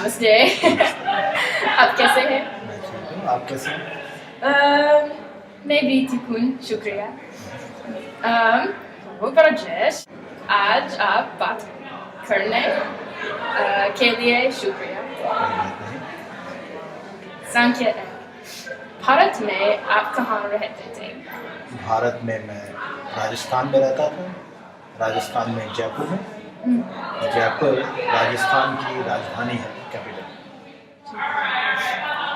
नमस्ते। आप कैसे हैं? मैं ठीक हूँ, आप कैसे हैं? मैं भी ठीक हूँ, शुक्रिया। वो राजेश, आज आप बात करने के लिए शुक्रिया। कोई बात नहीं। संख्या है, भारत में आप कहाँ रहते थे? भारत में मैं राजस्थान में रहता था। राजस्थान में जयपुर में। जयपुर राजस्थान की राजधानी है, कैपिटल।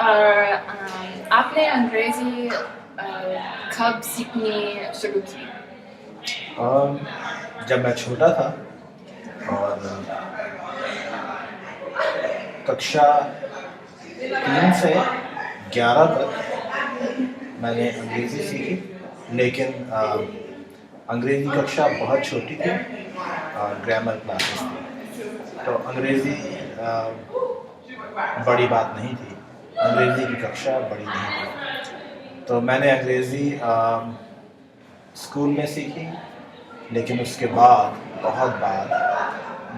और आपने अंग्रेजी कब सीखनी शुरू की? जब मैं छोटा था और कक्षा 3 से 11 तक मैंने अंग्रेज़ी सीखी, लेकिन अंग्रेज़ी कक्षा बहुत छोटी थी और ग्रामर क्लासेस थी, तो अंग्रेज़ी बड़ी बात नहीं थी। अंग्रेज़ी की कक्षा बड़ी नहीं थी, तो मैंने अंग्रेज़ी स्कूल में सीखी, लेकिन उसके बाद बहुत बाद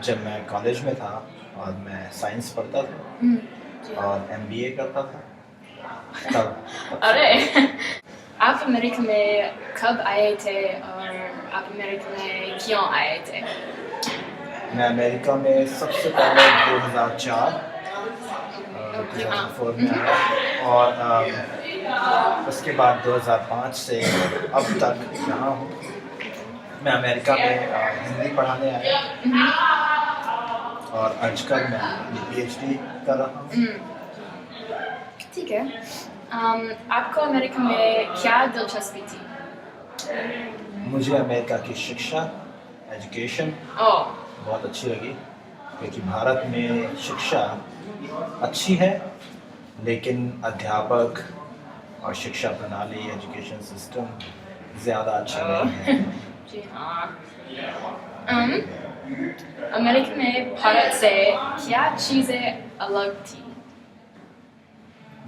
जब मैं कॉलेज में था और मैं साइंस पढ़ता था और MBA करता था, तब अरे आप अमेरिका में कब आए थे और आप अमेरिका में क्यों आए थे? मैं अमेरिका में सबसे पहले 2004 में आया और उसके बाद 2005 से अब तक यहाँ हूँ। मैं अमेरिका में हिंदी पढ़ाने आया और आजकल मैं PhD कर रहा हूँ। ठीक है। आपको अमेरिका में क्या दिलचस्पी थी? मुझे अमेरिका की शिक्षा, एजुकेशन बहुत अच्छी लगी, क्योंकि भारत में शिक्षा अच्छी है, लेकिन अध्यापक और शिक्षा प्रणाली, एजुकेशन सिस्टम ज़्यादा अच्छा नहीं है। जी हाँ। अमेरिका में भारत से क्या चीज़ें अलग थी?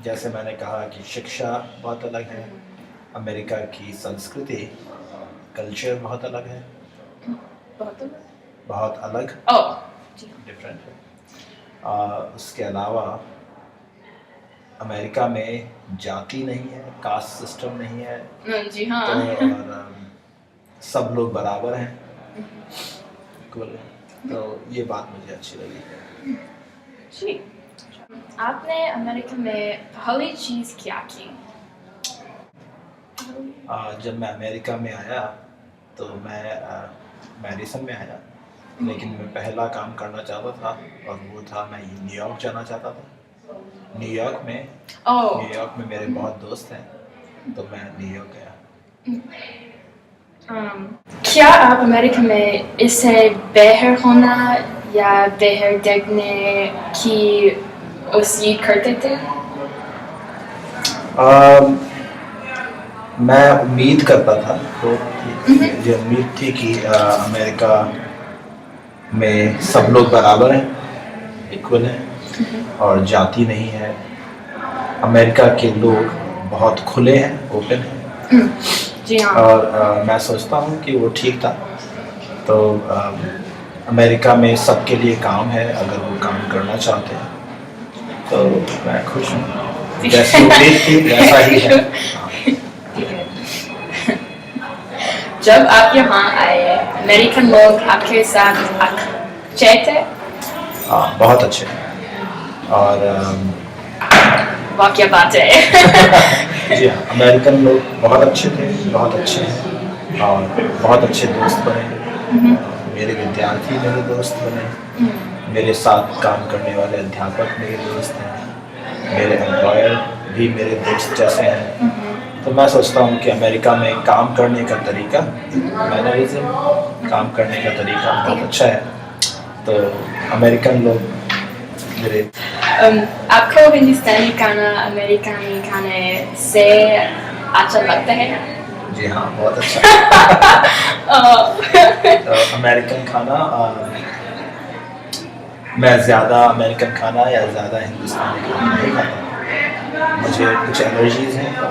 जैसे मैंने कहा कि शिक्षा बहुत अलग है, अमेरिका की संस्कृति, कल्चर बहुत अलग है। बहुत अलग डिफरेंट है। उसके अलावा अमेरिका में जाति नहीं है, कास्ट सिस्टम नहीं है। जी हाँ। तो और सब लोग बराबर हैं, इक्वल हैं, तो ये बात मुझे अच्छी लगी। जी। आपने अमेरिका में पहली चीज़ क्या की? जब मैं अमेरिका में आया तो मैं मैडिसन में आया, लेकिन मैं पहला काम करना चाहता था और वो था मैं न्यूयॉर्क जाना चाहता था। न्यूयॉर्क में मेरे बहुत दोस्त हैं, तो मैं न्यूयॉर्क गया। क्या आप अमेरिका में इससे बाहर होना या बाहर देखने की उम्मीद करते थे? मैं उम्मीद करता था, तो मुझे उम्मीद थी कि अमेरिका में सब लोग बराबर हैं, इक्वल हैं और जाति नहीं है। अमेरिका के लोग बहुत खुले हैं, ओपन हैं। जी हाँ। और मैं सोचता हूँ कि वो ठीक था। तो अमेरिका में सबके लिए काम है, अगर वो काम करना चाहते हैं, तो मैं खुश हूँ। जैसी उम्मीद थी वैसा ही है। जब आप यहाँ आए, अमेरिकन लोग आपके साथ अच्छे थे? हाँ, बहुत अच्छे। और वाह क्या बात है। जी हाँ, अमेरिकन लोग बहुत अच्छे थे, बहुत अच्छे हैं और बहुत अच्छे दोस्त बने। मेरे विद्यार्थी मेरे दोस्त बने, मेरे साथ काम करने वाले अध्यापक मेरे दोस्त हैं, मेरे एम्प्लॉयर भी मेरे दोस्त जैसे हैं। तो मैं सोचता हूँ कि अमेरिका में काम करने का तरीका, मैनरिज्म, काम करने का तरीका बहुत अच्छा है। तो अमेरिकन लोग मेरे आपको हिंदुस्तानी खाना अमेरिकानी खाने से अच्छा लगता है? जी हाँ, बहुत अच्छा। तो अमेरिकन खाना, मैं ज़्यादा अमेरिकन खाना या ज़्यादा हिंदुस्तानी खाना नहीं खाता। मुझे कुछ एलर्जीज़ हैं, तो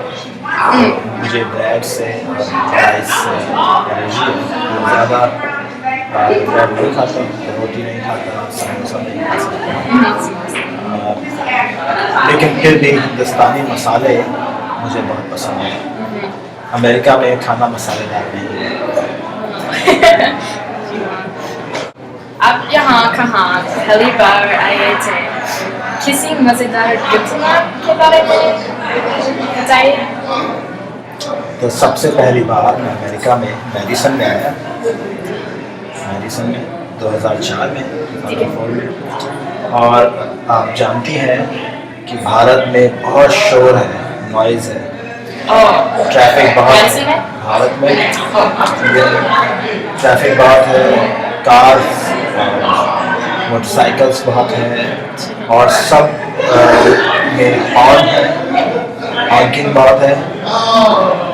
मुझे ब्रेड से और राइस से एलर्जी है। ज़्यादा ब्रेड नहीं खाता, रोटी नहीं खाता, समोसा नहीं खा सकता। लेकिन फिर भी हिंदुस्तानी मसाले मुझे बहुत पसंद हैं। अमेरिका में खाना मसालेदार नहीं है। आप यहाँ कहाँ पहली बार आए थे? किसी मज़ेदार घटना के बारे में बताइए। तो सबसे पहली बार मैं अमेरिका में मैडिसन में आया, मैडिसन में 2004 में, 2004 में। और आप जानती हैं कि भारत में बहुत शोर है, नॉइज़ है, ट्रैफिक बहुत है भारत में, ट्रैफिक बहुत है, कार्स मोटरसाइकिल्स बहुत हैं और सब में हॉर्न है, हॉकिंग बहुत है।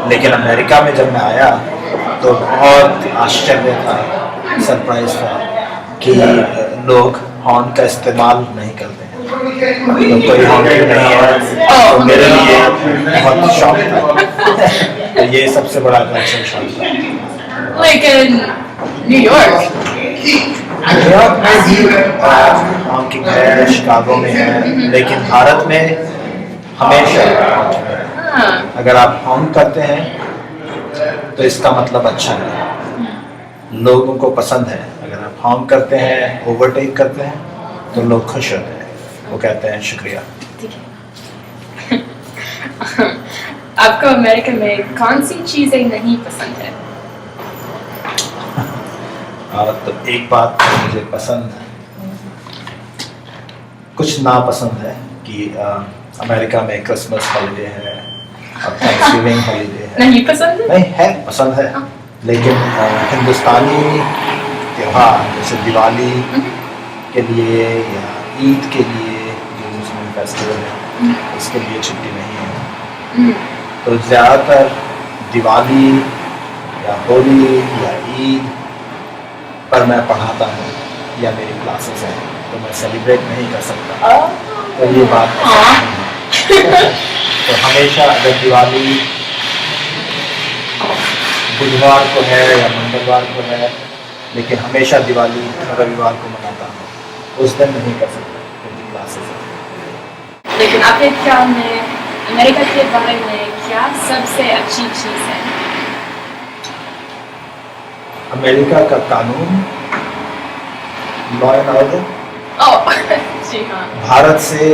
लेकिन अमेरिका में जब मैं आया तो बहुत आश्चर्य था, सरप्राइज था कि लोग हॉर्न का इस्तेमाल नहीं करते हैं, तो कोई हॉर्निंग नहीं है। तो मेरे लिए बहुत शौक था। तो ये सबसे बड़ा कल्चर शौक था। लेकिन न्यूयॉर्क में भी हॉकिंग है, शिकागो में है, लेकिन भारत में हमेशा अगर आप हॉर्न करते हैं तो इसका मतलब अच्छा है, लोगों को पसंद है। अगर आप हॉर्न करते हैं, ओवरटेक करते हैं तो लोग खुश होते हैं, वो कहते हैं शुक्रिया। आपको अमेरिका में कौन सी चीज़ें नहीं पसंद है? तो एक बात मुझे पसंद, कुछ नापसंद है कि अमेरिका में क्रिसमस हॉलीडे है और थैंक्सगिविंग हॉलीडे है। नहीं पसंद है? नहीं है, पसंद है, लेकिन हिंदुस्तानी त्यौहार जैसे दिवाली के लिए या ईद के लिए, जो मुस्लिम फेस्टिवल है, उसके लिए छुट्टी नहीं है। तो ज़्यादातर दिवाली या होली या ईद पर मैं पढ़ाता हूँ या मेरी क्लासेस हैं, तो मैं सेलिब्रेट नहीं कर सकता। तो ये बात तो हमेशा अगर दिवाली बुधवार को है या मंगलवार को है, लेकिन हमेशा दिवाली रविवार को मनाता हूँ, उस दिन नहीं कर सकता क्योंकि क्लासेस है। लेकिन आपके ख्याल में अमेरिका के बारे में क्या सबसे अच्छी चीज़ है? अमेरिका का कानून, लॉ एंड ऑर्डर जी हाँ। भारत से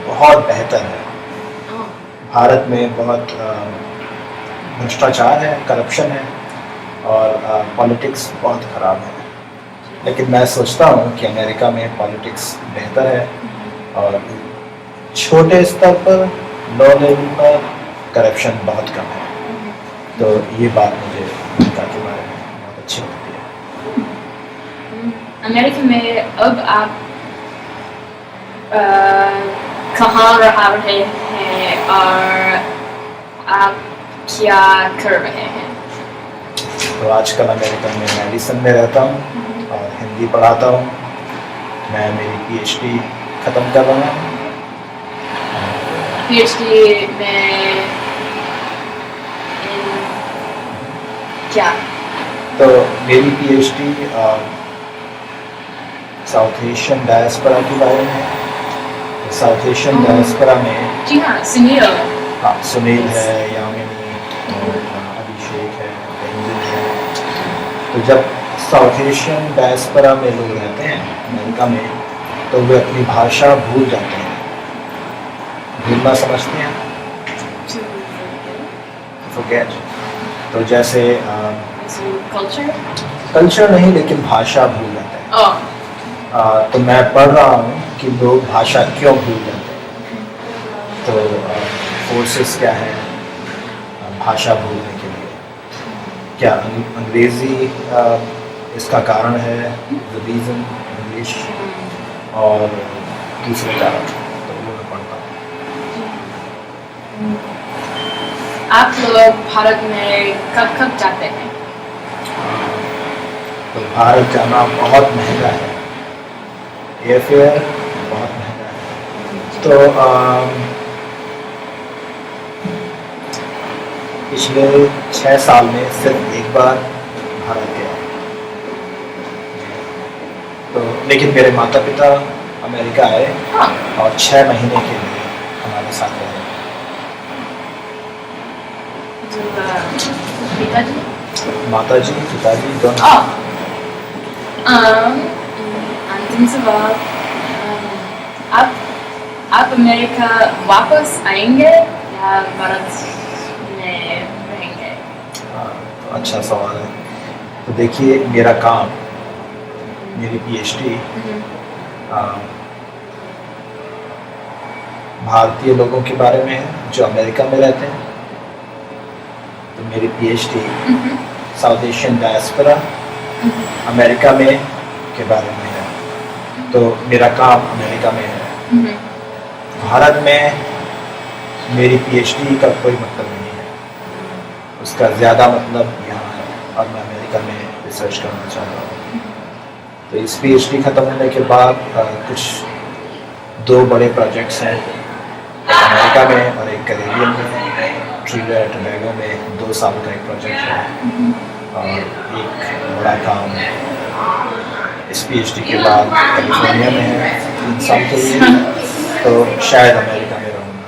बहुत बेहतर है। भारत में बहुत भ्रष्टाचार है, करप्शन है और पॉलिटिक्स बहुत ख़राब है। लेकिन मैं सोचता हूँ कि अमेरिका में पॉलिटिक्स बेहतर है और छोटे स्तर पर, लो लेवल पर करप्शन बहुत कम है। तो ये बात मुझे अमेरिका के बारे में बहुत अच्छी लगती है। अमेरिका में अब आप कहाँ रह रहे हैं और आप क्या कर रहे हैं? तो आजकल अमेरिका में मैडिसन में रहता हूँ और हिंदी पढ़ाता हूँ। मैं मेरी पीएचडी ख़त्म कर रहा हूँ। पीएचडी में क्या? तो मेरी पीएचडी साउथ एशियन डायस्पोरा के बारे में है। तो साउथ एशियन डायस्पोरा में जी हाँ, सुनील। हाँ, सुनील है, यामिनी और अभिषेक है, बेंजिन है। तो जब साउथ एशियन डायस्पोरा में लोग रहते हैं अमेरिका में, तो वे अपनी भाषा भूल जाते हैं। भूलना समझते हैं? फॉरगेट। तो जैसे कल्चर नहीं, लेकिन भाषा भूल जाते हैं। तो मैं पढ़ रहा हूँ कि लोग भाषा क्यों भूल जाते हैं। तो फोर्सेस क्या है भाषा भूलने के लिए? क्या अंग्रेज़ी इसका कारण है, द रीज़न इंग्लिश, और दूसरे कारण, तो वो मैं पढ़ता हूँ। आप लोग भारत में कब कब जाते हैं? तो भारत जाना बहुत महंगा है, एयरफेयर बहुत महंगा है। तो पिछले 6 साल में सिर्फ एक बार भारत गया। तो लेकिन मेरे माता पिता अमेरिका आए और 6 महीने के लिए मेरे साथ रहें। पिताजी? माता जी, पिताजी दोनों। अंतिम सवाल, आप अमेरिका वापस आएंगे या भारत में रहेंगे? तो अच्छा सवाल है। तो देखिए, मेरा काम, मेरी पीएचडी भारतीय लोगों के बारे में है जो अमेरिका में रहते हैं। तो मेरी PhD south Asian diaspora America में के बारे में है। तो मेरा काम अमेरिका में है। भारत में मेरी पीएचडी का कोई मतलब नहीं है, उसका ज़्यादा मतलब यहाँ है और मैं अमेरिका में रिसर्च करना चाहता हूँ। तो इस पीएचडी ख़त्म होने के बाद कुछ 2 बड़े प्रोजेक्ट्स हैं, अमेरिका में और एक कैरेबियन में। ट्रिनिडाद एंड टोबैगो में 2 साल का एक प्रोजेक्ट है और एक बड़ा काम इस पीएचडी के बाद कैलिफोर्निया में है 3 साल के लिए। तो शायद अमेरिका में रहूँगा।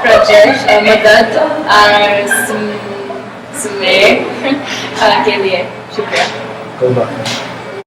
प्रोजेक्ट मदद और सुमेर के लिए शुक्रिया। कोई बात नहीं।